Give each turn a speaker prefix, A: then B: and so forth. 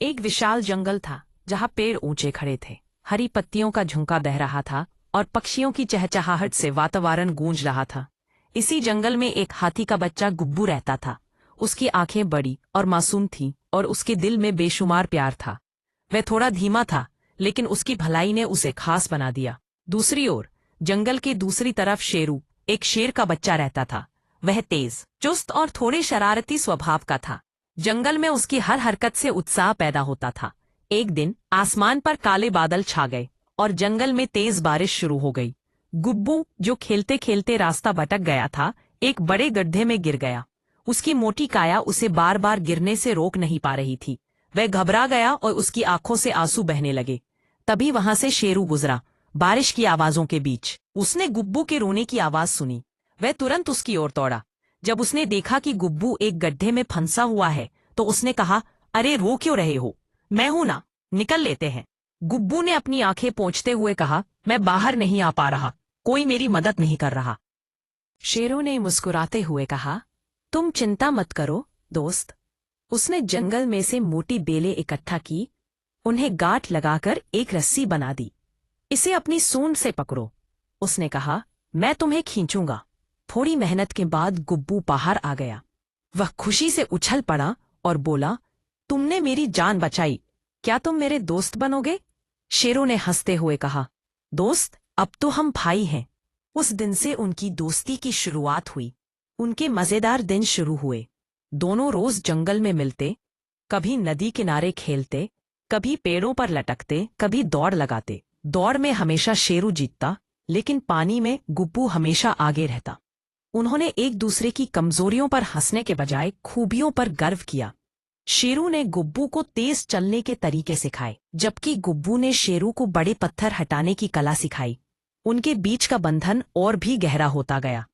A: एक विशाल जंगल था जहाँ पेड़ ऊंचे खड़े थे, हरी पत्तियों का झुंका बह रहा था और पक्षियों की चहचहाहट से वातावरण गूंज रहा था। इसी जंगल में एक हाथी का बच्चा गुब्बू रहता था। उसकी आंखें बड़ी और मासूम थीं और उसके दिल में बेशुमार प्यार था। वह थोड़ा धीमा था, लेकिन उसकी भलाई ने उसे खास बना दिया। दूसरी ओर जंगल के दूसरी तरफ शेरू, एक शेर का बच्चा रहता था। वह तेज, चुस्त और थोड़े शरारती स्वभाव का था। जंगल में उसकी हर हरकत से उत्साह पैदा होता था। एक दिन आसमान पर काले बादल छा गए और जंगल में तेज बारिश शुरू हो गई। गुब्बू, जो खेलते खेलते रास्ता भटक गया था, एक बड़े गड्ढे में गिर गया। उसकी मोटी काया उसे बार बार गिरने से रोक नहीं पा रही थी। वह घबरा गया और उसकी आंखों से आंसू बहने लगे। तभी वहां से शेरू गुजरा, बारिश की आवाजों के बीच। उसने गुब्बू के रोने की आवाज सुनी। वह तुरंत उसकी ओर दौड़ा। जब उसने देखा कि गुब्बू एक गड्ढे में फंसा हुआ है, तो उसने कहा, अरे रो क्यों रहे हो? मैं हूं ना, निकल लेते हैं। गुब्बू ने अपनी आंखें पोंछते हुए कहा, मैं बाहर नहीं आ पा रहा, कोई मेरी मदद नहीं कर रहा। शेरों ने मुस्कुराते हुए कहा, तुम चिंता मत करो दोस्त। उसने जंगल में से मोटी बेलें इकट्ठा की, उन्हें गांठ लगाकर एक रस्सी बना दी। इसे अपनी सूंड से पकड़ो, उसने कहा, मैं तुम्हें खींचूंगा। थोड़ी मेहनत के बाद गुब्बू बाहर आ गया। वह खुशी से उछल पड़ा और बोला, तुमने मेरी जान बचाई, क्या तुम मेरे दोस्त बनोगे? शेरों ने हंसते हुए कहा, दोस्त, अब तो हम भाई हैं। उस दिन से उनकी दोस्ती की शुरुआत हुई। उनके मजेदार दिन शुरू हुए। दोनों रोज जंगल में मिलते, कभी नदी किनारे खेलते, कभी पेड़ों पर लटकते, कभी दौड़ लगाते। दौड़ में हमेशा शेरू जीतता, लेकिन पानी में गुब्बू हमेशा आगे रहता। उन्होंने एक दूसरे की कमजोरियों पर हंसने के बजाय खूबियों पर गर्व किया। शेरू ने गुब्बू को तेज चलने के तरीके सिखाए, जबकि गुब्बू ने शेरू को बड़े पत्थर हटाने की कला सिखाई। उनके बीच का बंधन और भी गहरा होता गया।